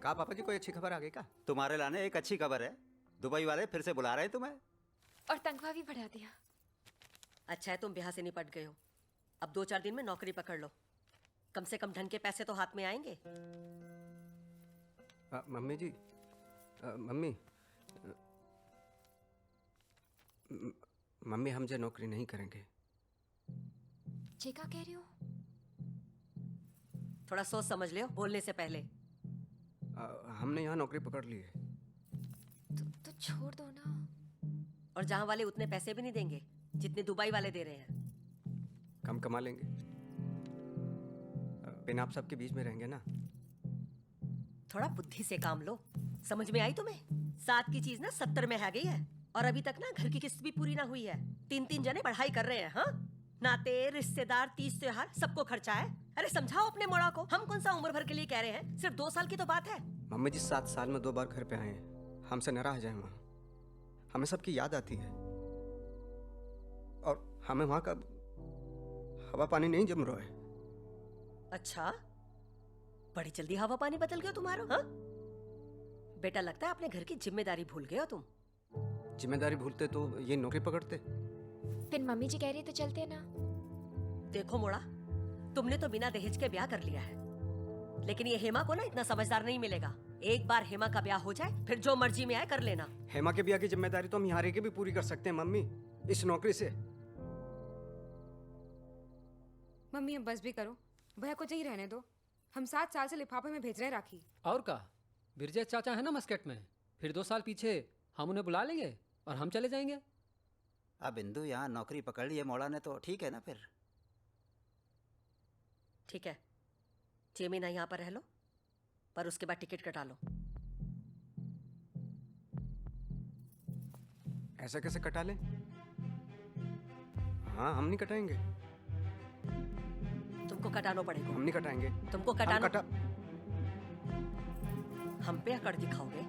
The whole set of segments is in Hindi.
कहा पापा जी, कोई अच्छी खबर आ गई क्या? तुम्हारे लाने एक अच्छी खबर है। दुबई वाले फिर से बुला रहे हैं तुम्हें। और तनख्वाह भी बढ़ा दिया। अच्छा है तुम ब्याह से निपट गए हो। अब 2-4 दिन में नौकरी पकड़ लो, कम से कम ढंग के पैसे तो हाथ में आएंगे। मम्मी जी, मम्मी, मम्मी हम जो नौकरी नहीं करेंगे। जी क्या कह रही हो? थोड़ा सोच समझ ले बोलने से पहले। हमने यहाँ नौकरी पकड़ ली है। तो छोड़ दो ना। और जहाँ वाले उतने पैसे भी नहीं देंगे जितने दुबई वाले दे रहे हैं। कम कमा लेंगे, बिना आप सबके बीच में रहेंगे ना। थोड़ा बुद्धि से काम लो। समझ में आई तुम्हें? 7 की चीज ना 70 में आ गई है। और अभी तक ना घर की किस्त भी पूरी ना हुई है। 3-3 जने पढ़ाई कर रहे हैं। हाँ, नाते रिश्तेदार, तीज त्योहार सबको खर्चा है। अरे समझाओ अपने मोड़ा को। हम कौन सा उम्र भर के लिए कह रहे हैं, सिर्फ 2 साल की तो बात है। मम्मी जी 7 साल में 2 बार घर पे आए हैं, हमसे नाराज हैं वहाँ। हमें सबकी याद आती है और हमें वहाँ का हवा पानी नहीं जम रहा है। अच्छा, बड़ी जल्दी हवा पानी बदल गया तुम्हारा। हाँ बेटा, लगता है अपने घर की जिम्मेदारी भूल गए हो तुम। जिम्मेदारी भूलते तो ये नौकरी पकड़ते। फिर मम्मी जी कह रही तो चलते ना। देखो मोड़ा, तुमने तो बिना दहेज के ब्याह कर लिया है, लेकिन ये हेमा को ना इतना समझदार नहीं मिलेगा। एक बार हेमा का ब्याह हो जाए फिर जो मर्जी में आए कर लेना। हेमा के ब्याह की जिम्मेदारी तो हम यहाँ रह के भी पूरी कर सकते हैं मम्मी, इस नौकरी से। मम्मी अब बस भी करो, भैया को यही रहने दो। हम 7 साल से लिफाफे में भेज रहे हैं राखी। और का बिरजे चाचा है ना मस्कट में, फिर 2 साल पीछे हम उन्हें बुला लेंगे और हम चले जाएंगे। अब बिंदु यहाँ नौकरी पकड़ ली है मोड़ा ने, तो ठीक है ना फिर। ठीक है, 6 महीना यहाँ पर रह लो, पर उसके बाद टिकट कटा लो। ऐसा कैसे कटा लें? हाँ, हम नहीं कटाएंगे। तुमको कटाना पड़ेगा। हम नहीं कटाएंगे। तुमको हम कटाना। हम पे अकड़ दिखाओगे?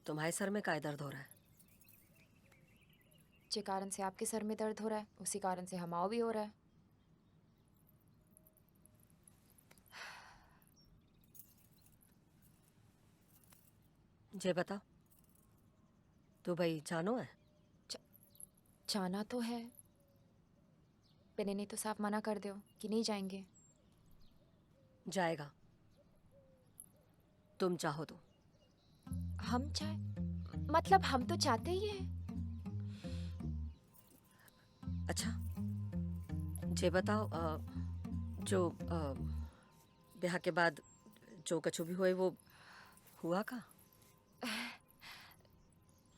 तुम्हारे सर में काय दर्द हो रहा है? जिस कारण से आपके सर में दर्द हो रहा है, उसी कारण से हमाओ भी हो रहा है। जे बताओ, दुबई जानो है? जाना तो है, मैंने नहीं तो साफ मना कर दो कि नहीं जाएंगे। जाएगा, तुम चाहो तो। हम चाहे मतलब हम तो चाहते ही हैं। अच्छा, जे बताओ, जो ब्याह के बाद जो कछु भी हुए वो हुआ का?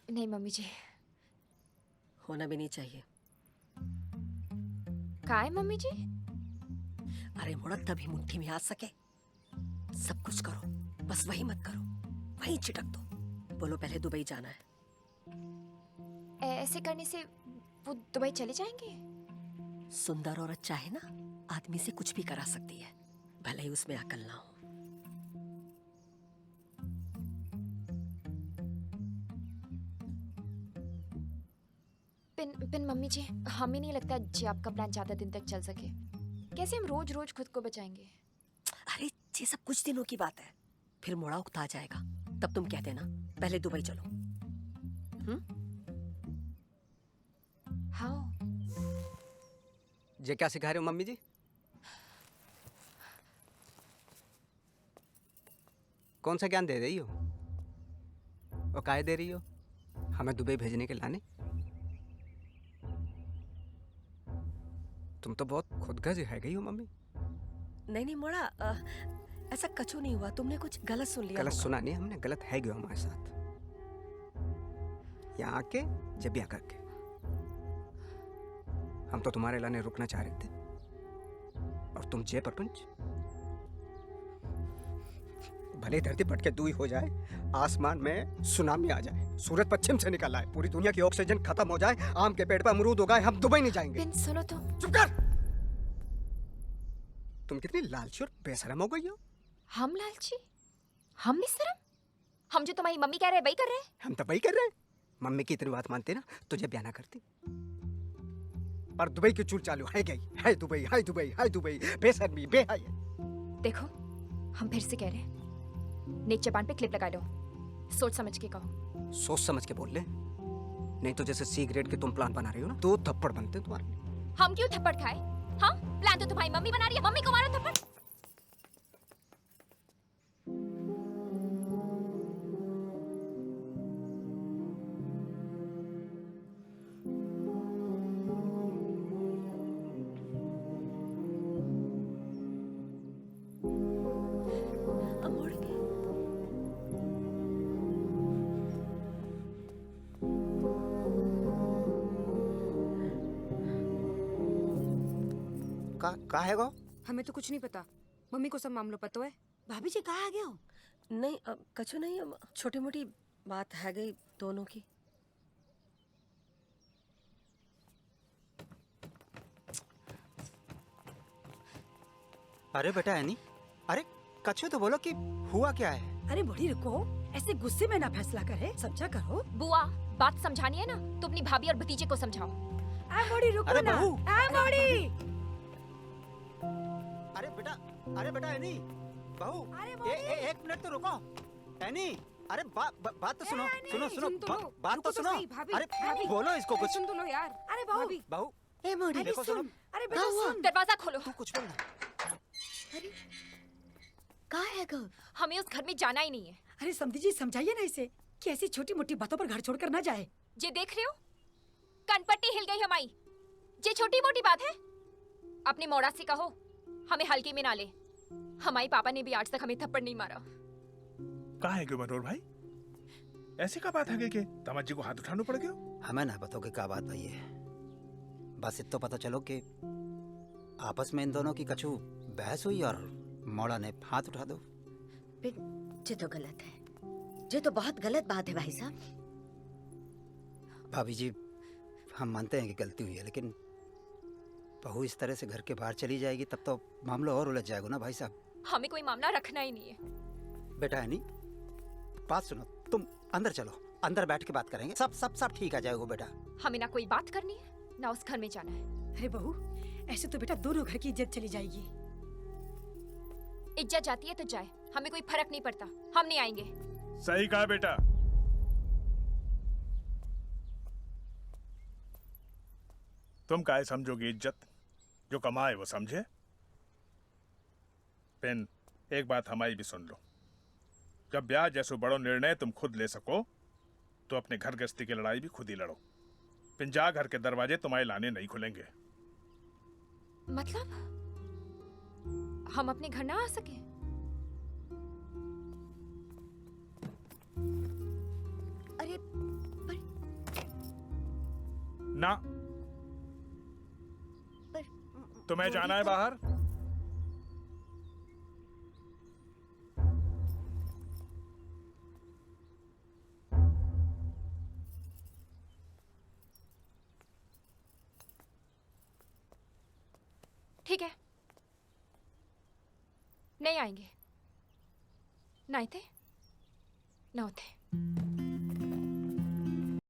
नहीं मम्मी जी, होना भी नहीं चाहिए। का है मम्मी जी? अरे मुड़ा, तभी मुट्ठी में आ सके। सब कुछ करो, बस वही मत करो, वही चिटक दो। बोलो पहले दुबई जाना है। ऐसे करने से वो दुबई चले जाएंगे? सुंदर और अच्छा है ना, आदमी से कुछ भी करा सकती है, भले ही उसमें अकल ना हो। पिन मम्मी जी, हमें नहीं लगता जी आपका प्लान ज्यादा दिन तक चल सके। कैसे हम रोज रोज खुद को बचाएंगे? अरे ये सब कुछ दिनों की बात है, फिर मोड़ा उकता जाएगा। तब तुम कह देना पहले दुबई चलो। हाँ। ये क्या सिखा रहे हो मम्मी जी? कौन सा ज्ञान दे रही हो और काहे दे रही हो? हमें दुबई भेजने के लाने? तुम तो बहुत खुदगर्ज है गई हो मम्मी। नहीं नहीं मोड़ा, ऐसा कछु नहीं हुआ, तुमने कुछ गलत सुन लिया गलत होगा। सुना नहीं हमने, गलत है गयो हमारे साथ। यहाँ आके जब यहाँ करके हम तो तुम्हारे लाने रुकना चाह रहे थे, और तुम जय प्रपंच। भले धरती भटके दुई हो जाए, आसमान में सुनामी आ जाए, सूरज पश्चिम से निकल आए, पूरी दुनिया की ऑक्सीजन खत्म हो जाए, आम के पेड़ पर अमरूद उगाए, हम दुबई नहीं जाएंगे। बिन सुनो तो। चुप कर। तुम कितनी लालची और बेशरम हो गई हो। हम लालची? हम बेशरम? हम जो तुम्हारी मम्मी कह रहे हैं वही कर रहे हैं। हम तो वही कर रहे हैं। मम्मी की इतनी बात मानते ना तो जब बयाना करती। पर दुबई की चूल चालू है गई, है दुबई, है दुबई, है दुबई, बेशर्मी, बेहया। देखो, हम फिर से कह रहे हैं, नेक जबान पे क्लिप लगा लो, सोच समझ के कहो। सोच समझ के बोल ले, नहीं तो जैसे सिगरेट के तुम प्लान बना रही हो ना, तो थप्पड़ बनते हैं तुम्हारे। हम क्यों थप्पड़ खाए? हाँ, प्लान तो तुम्हारी मम्मी बना रही है, मम्मी को मारो थप्पड़। अब मोड़ के का है गो? हमें तो कुछ नहीं पता, मम्मी को सब मामलों पता है। भाभी जी कहाँ आ गए हो? नहीं, कछु नहीं, छोटी मोटी बात है गई दोनों की। अरे बेटा एनी, अरे कछु तो बोलो कि हुआ क्या है? अरे बड़ी रुको, ऐसे गुस्से में ना फैसला करे, समझा करो। बुआ, बात समझानी है ना तो अपनी भाभी और भतीजे को समझाओ। आ बड़ी रुको अरे ना। बहू। आ बड़ी। अरे बेटा एनी, बहू, एक मिनट तो रुको। एनी, अरे बात तो सुनो, सुनो सुनो, सुन तो लो, बात रुको तो सुनो। सही, भाभी, अरे भाभी। बोलो इसको अरे कुछ। सुन तो लो यार। अरे बहू। भाभी, बहू, ए मोड़ी देखो सुनो। अरे बेटा सुन। दरवाजा खोलो। तू कुछ बोल ना। कहाँ है गो? हमें उस घर में जाना ही नहीं है। अरे समझी जी, समझाइए ना इसे कि ऐसी छोटी मोटी बातों पर घर छोड़कर ना जाए। जे देख रहे हो, कनपट्टी हिल गई हमारी। जे छोटी मोटी बात है, अपने मोड़ा से कहो हमें हल्के में ना ले। हमारे पापा ने भी आज तक हमें थप्पड़ नहीं मारा। कहाँ है क्यों मनोहर भाई? ऐसी का बात है कि दामाद जी को हाथ उठाना पड़ गया? हमें ना बताओगे क्या बात भाई है, बस इतना पता चलो कि आपस में इन दोनों की कछु बहस हुई और मोड़ा ने हाथ उठा दो। ये तो गलत है, ये तो बहुत गलत बात है भाई साहब। भाभी जी, हम मानते हैं कि गलती हुई है, लेकिन बहू इस तरह से घर के बाहर चली जाएगी तब तो मामला और उलझ जाएगा ना भाई साहब। हमें कोई मामला रखना ही नहीं है। बेटा है नहीं, बात सुनो, तुम अंदर चलो, अंदर बैठ के बात करेंगे, सब ठीक आ जाएगा बेटा। हमें ना कोई बात करनी है ना उस घर में जाना है। अरे बहू, ऐसे तो बेटा दोनों घर की इज्जत चली जाएगी। इज्जत जाती है तो जाए, हमें कोई फर्क नहीं पड़ता, हम नहीं आएंगे। सही कहा बेटा। तुम काहे समझोगे इज्जत? जो कमाए वो समझे। पेन, एक बात हमारी भी सुन लो। जब ब्याह जैसे बड़ो निर्णय तुम खुद ले सको तो अपने घर गृहस्थी की लड़ाई भी खुद ही लड़ो। पिंजा घर के दरवाजे तुम्हारे लाने नहीं खुलेंगे। मतलब हम अपने घर ना आ सके? अरे ना, तुम्हें जाना है बाहर? ठीक है, नहीं आएंगे। ना आते ना होते।